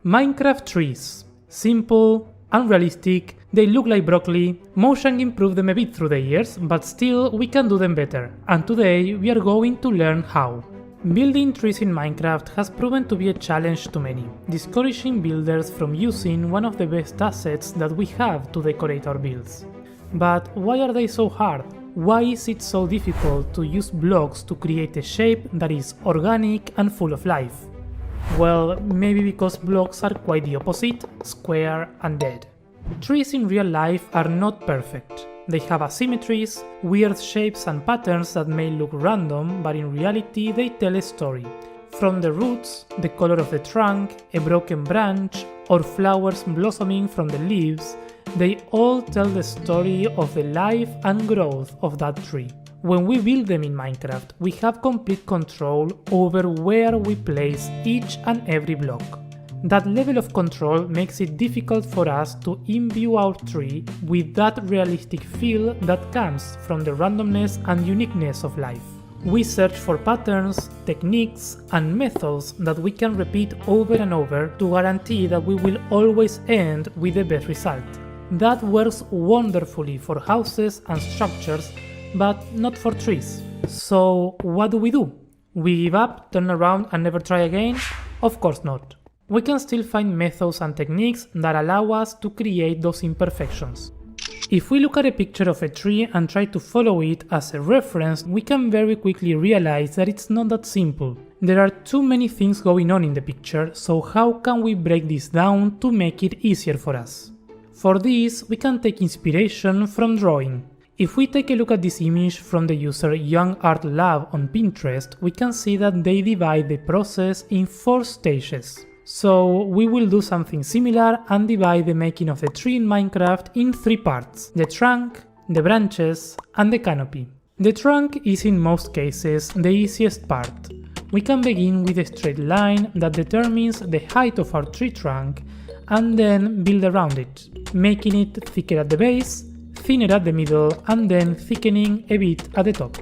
Minecraft trees. Simple, unrealistic, they look like broccoli. Mojang improved them a bit through the years, but still we can do them better, and today we are going to learn how. Building trees in Minecraft has proven to be a challenge to many, discouraging builders from using one of the best assets that we have to decorate our builds. But why are they so hard? Why is it so difficult to use blocks to create a shape that is organic and full of life? Well, maybe because blocks are quite the opposite, square and dead. Trees in real life are not perfect. They have asymmetries, weird shapes and patterns that may look random, but in reality they tell a story. From the roots, the color of the trunk, a broken branch, or flowers blossoming from the leaves, they all tell the story of the life and growth of that tree. When we build them in Minecraft, we have complete control over where we place each and every block. That level of control makes it difficult for us to imbue our tree with that realistic feel that comes from the randomness and uniqueness of life. We search for patterns, techniques, and methods that we can repeat over and over to guarantee that we will always end with the best result. That works wonderfully for houses and structures, but not for trees. So what do? We give up, turn around and never try again? Of course not. We can still find methods and techniques that allow us to create those imperfections. If we look at a picture of a tree and try to follow it as a reference, we can very quickly realize that it's not that simple. There are too many things going on in the picture, so how can we break this down to make it easier for us? For this, we can take inspiration from drawing. If we take a look at this image from the user Young Art Lab on Pinterest, we can see that they divide the process in 4 stages. So we will do something similar and divide the making of the tree in Minecraft in 3 parts: the trunk, the branches, and the canopy. The trunk is in most cases the easiest part. We can begin with a straight line that determines the height of our tree trunk and then build around it, making it thicker at the base, thinner at the middle, and then thickening a bit at the top.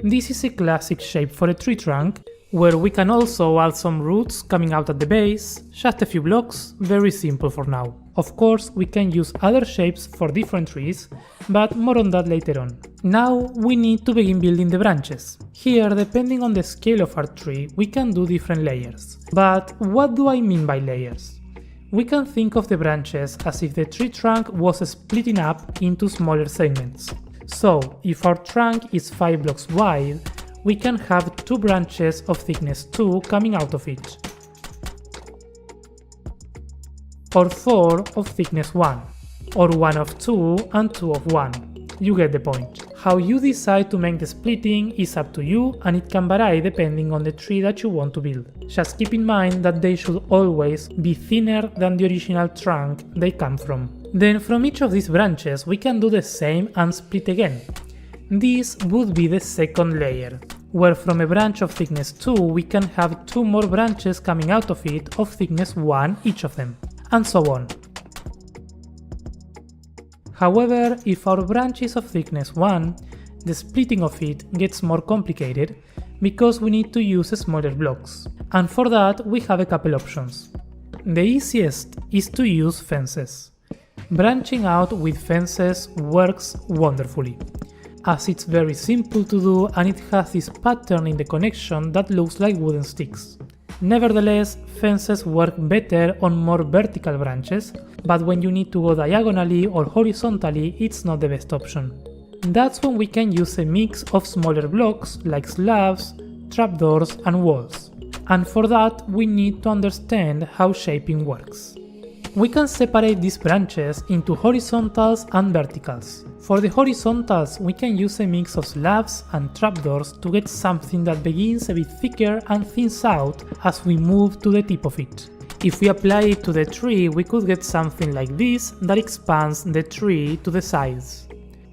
This is a classic shape for a tree trunk, where we can also add some roots coming out at the base, just a few blocks, very simple for now. Of course, we can use other shapes for different trees, but more on that later on. Now we need to begin building the branches. Here, depending on the scale of our tree, we can do different layers. But what do I mean by layers? We can think of the branches as if the tree trunk was splitting up into smaller segments. So, if our trunk is 5 blocks wide, we can have 2 branches of thickness 2 coming out of it, or 4 of thickness 1, or 1 of 2 and 2 of 1. You get the point. How you decide to make the splitting is up to you, and it can vary depending on the tree that you want to build. Just keep in mind that they should always be thinner than the original trunk they come from. Then from each of these branches we can do the same and split again. This would be the second layer, where from a branch of thickness 2 we can have 2 more branches coming out of it of thickness 1 each of them, and so on. However, if our branch is of thickness 1, the splitting of it gets more complicated because we need to use smaller blocks, and for that we have a couple options. The easiest is to use fences. Branching out with fences works wonderfully, as it's very simple to do and it has this pattern in the connection that looks like wooden sticks. Nevertheless, fences work better on more vertical branches, but when you need to go diagonally or horizontally, it's not the best option. That's when we can use a mix of smaller blocks like slabs, trapdoors and walls. And for that, we need to understand how shaping works. We can separate these branches into horizontals and verticals. For the horizontals, we can use a mix of slabs and trapdoors to get something that begins a bit thicker and thins out as we move to the tip of it. If we apply it to the tree, we could get something like this that expands the tree to the sides.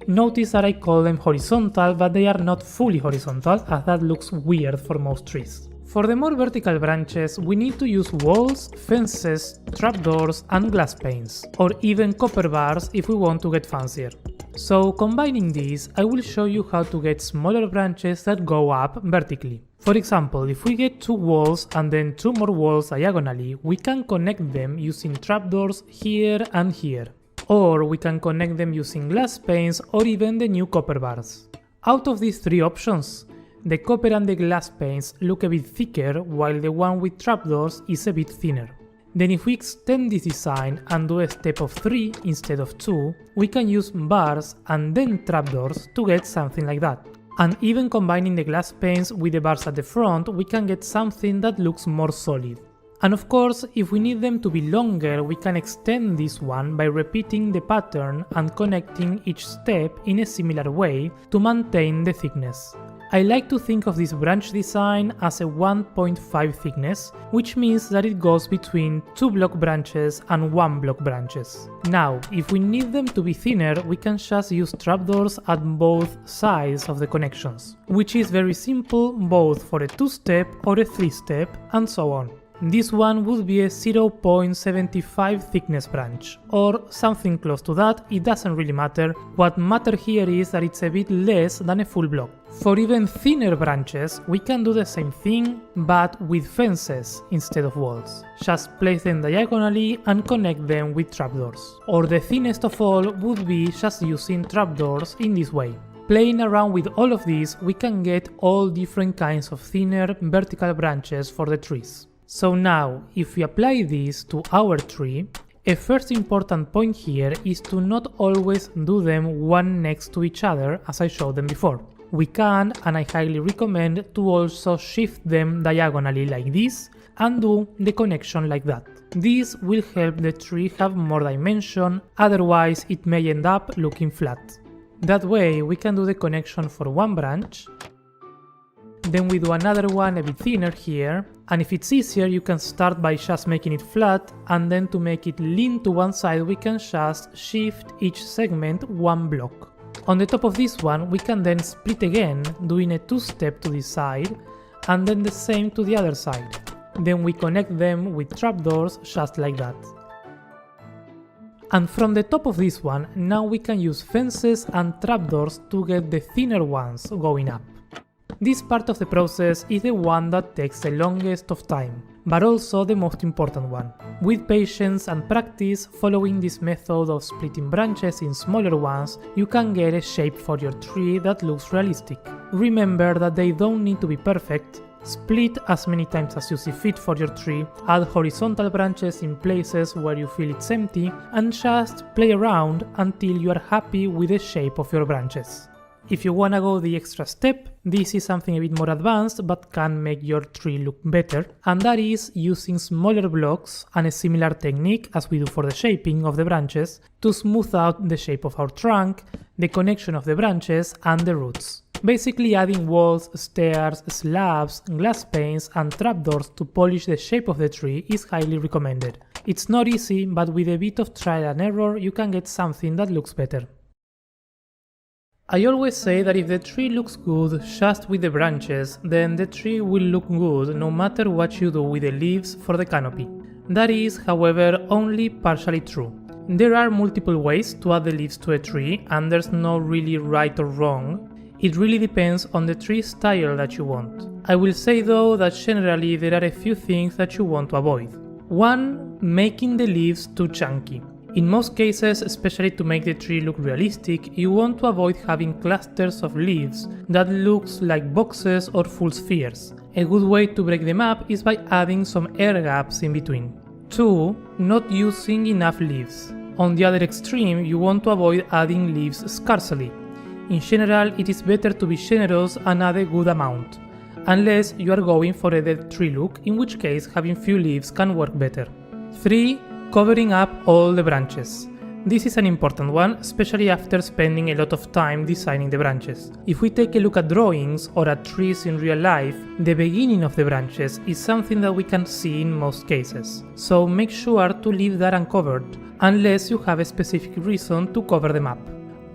Notice that I call them horizontal, but they are not fully horizontal, as that looks weird for most trees. For the more vertical branches, we need to use walls, fences, trapdoors and glass panes, or even copper bars if we want to get fancier. So combining these, I will show you how to get smaller branches that go up vertically. For example, if we get 2 walls and then 2 more walls diagonally, we can connect them using trapdoors here and here. Or we can connect them using glass panes or even the new copper bars. Out of these 3 options, the copper and the glass panes look a bit thicker while the one with trapdoors is a bit thinner. Then if we extend this design and do a step of 3 instead of 2, we can use bars and then trapdoors to get something like that. And even combining the glass panes with the bars at the front, we can get something that looks more solid. And of course, if we need them to be longer, we can extend this one by repeating the pattern and connecting each step in a similar way to maintain the thickness. I like to think of this branch design as a 1.5 thickness, which means that it goes between 2 block branches and 1 block branches. Now, if we need them to be thinner, we can just use trapdoors at both sides of the connections, which is very simple both for a 2-step or a 3-step and so on. This one would be a 0.75 thickness branch, or something close to that. It doesn't really matter. What matters here is that it's a bit less than a full block. For even thinner branches, we can do the same thing, but with fences instead of walls. Just place them diagonally and connect them with trapdoors. Or the thinnest of all would be just using trapdoors in this way. Playing around with all of these, we can get all different kinds of thinner vertical branches for the trees. So now, if we apply this to our tree, a first important point here is to not always do them one next to each other as I showed them before. We can, and I highly recommend, to also shift them diagonally like this and do the connection like that. This will help the tree have more dimension, otherwise it may end up looking flat. That way we can do the connection for one branch, then we do another one a bit thinner here, and if it's easier you can start by just making it flat, and then to make it lean to one side we can just shift each segment 1 block. On the top of this one we can then split again, doing a 2-step to this side, and then the same to the other side. Then we connect them with trapdoors just like that. And from the top of this one, now we can use fences and trapdoors to get the thinner ones going up. This part of the process is the one that takes the longest of time, but also the most important one. With patience and practice, following this method of splitting branches in smaller ones, you can get a shape for your tree that looks realistic. Remember that they don't need to be perfect. Split as many times as you see fit for your tree, add horizontal branches in places where you feel it's empty, and just play around until you are happy with the shape of your branches. If you wanna go the extra step, this is something a bit more advanced but can make your tree look better, and that is using smaller blocks and a similar technique as we do for the shaping of the branches to smooth out the shape of our trunk, the connection of the branches and the roots. Basically adding walls, stairs, slabs, glass panes and trapdoors to polish the shape of the tree is highly recommended. It's not easy, but with a bit of trial and error you can get something that looks better. I always say that if the tree looks good just with the branches, then the tree will look good no matter what you do with the leaves for the canopy. That is, however, only partially true. There are multiple ways to add the leaves to a tree, and there's no really right or wrong. It really depends on the tree style that you want. I will say though that generally there are a few things that you want to avoid. 1. Making the leaves too chunky. In most cases, especially to make the tree look realistic, you want to avoid having clusters of leaves that looks like boxes or full spheres. A good way to break them up is by adding some air gaps in between. 2. Not using enough leaves. On the other extreme, you want to avoid adding leaves scarcely. In general, it is better to be generous and add a good amount, unless you are going for a dead tree look, in which case having few leaves can work better. 3. Covering up all the branches. This is an important one, especially after spending a lot of time designing the branches. If we take a look at drawings or at trees in real life, the beginning of the branches is something that we can see in most cases. So make sure to leave that uncovered, unless you have a specific reason to cover them up.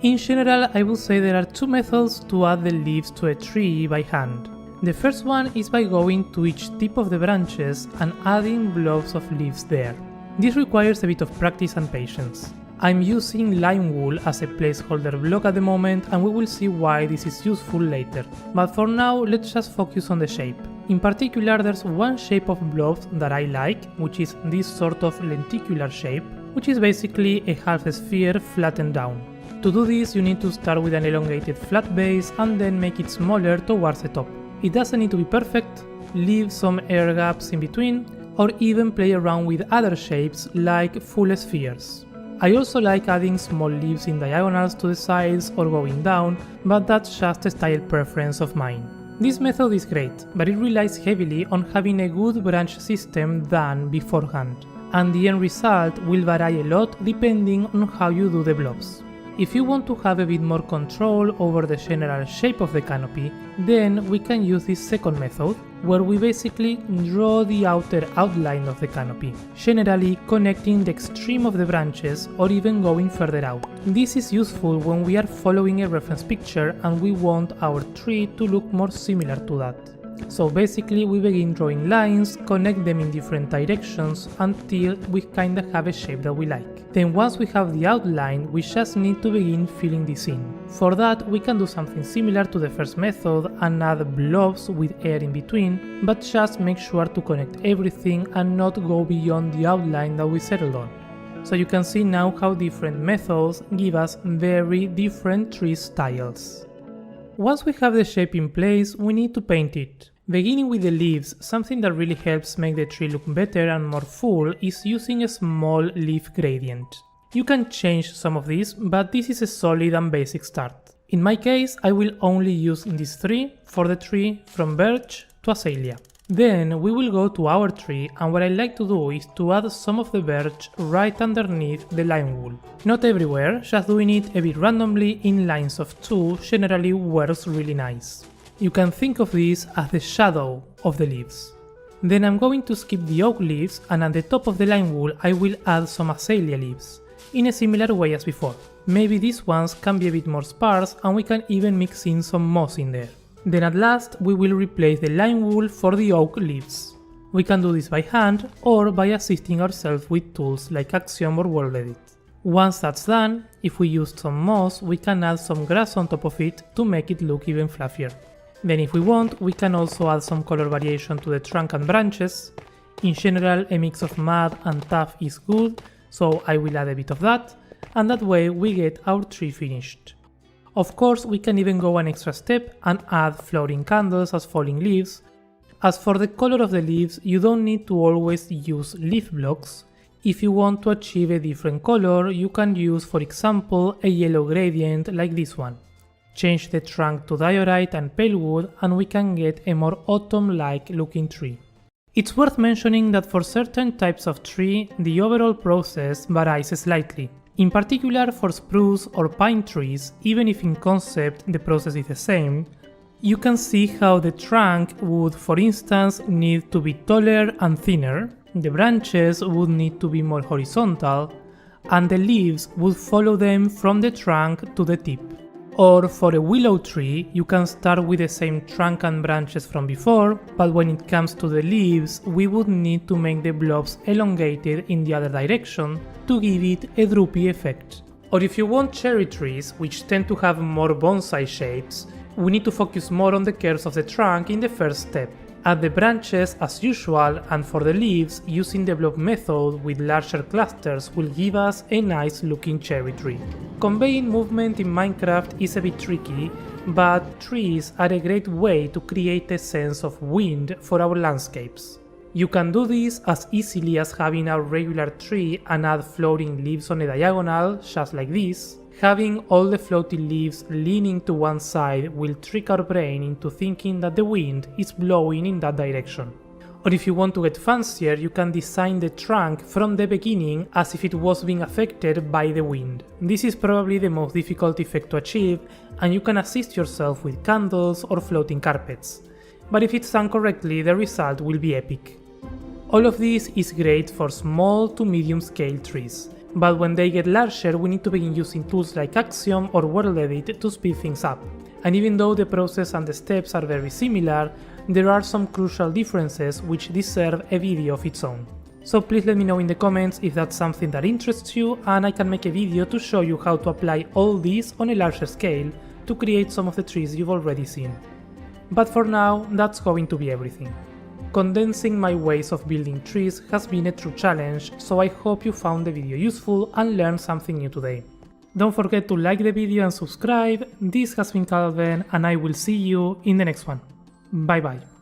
In general, I will say there are 2 methods to add the leaves to a tree by hand. The first one is by going to each tip of the branches and adding blobs of leaves there. This requires a bit of practice and patience. I'm using lime wool as a placeholder block at the moment, and we will see why this is useful later. But for now, let's just focus on the shape. In particular, there's one shape of blobs that I like, which is this sort of lenticular shape, which is basically a half sphere flattened down. To do this, you need to start with an elongated flat base and then make it smaller towards the top. It doesn't need to be perfect, leave some air gaps in between, or even play around with other shapes like full spheres. I also like adding small leaves in diagonals to the sides or going down, but that's just a style preference of mine. This method is great, but it relies heavily on having a good branch system done beforehand, and the end result will vary a lot depending on how you do the blobs. If you want to have a bit more control over the general shape of the canopy, then we can use this second method, where we basically draw the outer outline of the canopy, generally connecting the extreme of the branches or even going further out. This is useful when we are following a reference picture and we want our tree to look more similar to that. So basically we begin drawing lines, connect them in different directions until we kinda have a shape that we like. Then once we have the outline, we just need to begin filling this in. For that, we can do something similar to the first method and add blobs with air in between, but just make sure to connect everything and not go beyond the outline that we settled on. So you can see now how different methods give us very different tree styles. Once we have the shape in place, we need to paint it. Beginning with the leaves, something that really helps make the tree look better and more full is using a small leaf gradient. You can change some of these, but this is a solid and basic start. In my case, I will only use these three for the tree from birch to azalea. Then we will go to our tree, and what I like to do is to add some of the birch right underneath the lime wool. Not everywhere, just doing it a bit randomly in lines of 2 generally works really nice. You can think of this as the shadow of the leaves. Then I'm going to skip the oak leaves, and at the top of the lime wool I will add some azalea leaves, in a similar way as before. Maybe these ones can be a bit more sparse and we can even mix in some moss in there. Then at last we will replace the lime wool for the oak leaves. We can do this by hand or by assisting ourselves with tools like Axiom or World Edit. Once that's done, if we use some moss, we can add some grass on top of it to make it look even fluffier. Then if we want, we can also add some color variation to the trunk and branches. In general, a mix of mud and tuff is good, so I will add a bit of that, and that way we get our tree finished. Of course, we can even go an extra step and add floating candles as falling leaves. As for the color of the leaves, you don't need to always use leaf blocks. If you want to achieve a different color, you can use, for example, a yellow gradient like this one. Change the trunk to diorite and pale wood and we can get a more autumn-like looking tree. It's worth mentioning that for certain types of tree, the overall process varies slightly. In particular for spruce or pine trees, even if in concept the process is the same, you can see how the trunk would, for instance, need to be taller and thinner, the branches would need to be more horizontal, and the leaves would follow them from the trunk to the tip. Or for a willow tree, you can start with the same trunk and branches from before, but when it comes to the leaves, we would need to make the blobs elongated in the other direction to give it a droopy effect. Or if you want cherry trees, which tend to have more bonsai shapes, we need to focus more on the curves of the trunk in the first step. Add the branches as usual, and for the leaves, using the blob method with larger clusters will give us a nice looking cherry tree. Conveying movement in Minecraft is a bit tricky, but trees are a great way to create a sense of wind for our landscapes. You can do this as easily as having a regular tree and add floating leaves on a diagonal, just like this. Having all the floating leaves leaning to one side will trick our brain into thinking that the wind is blowing in that direction. Or if you want to get fancier, you can design the trunk from the beginning as if it was being affected by the wind. This is probably the most difficult effect to achieve, and you can assist yourself with candles or floating carpets. But if it's done correctly, the result will be epic. All of this is great for small to medium scale trees. But when they get larger, we need to begin using tools like Axiom or World Edit to speed things up. And even though the process and the steps are very similar, there are some crucial differences which deserve a video of its own. So please let me know in the comments if that's something that interests you, and I can make a video to show you how to apply all this on a larger scale to create some of the trees you've already seen. But for now, that's going to be everything. Condensing my ways of building trees has been a true challenge, so I hope you found the video useful and learned something new today. Don't forget to like the video and subscribe. This has been Calvin, and I will see you in the next one. Bye bye.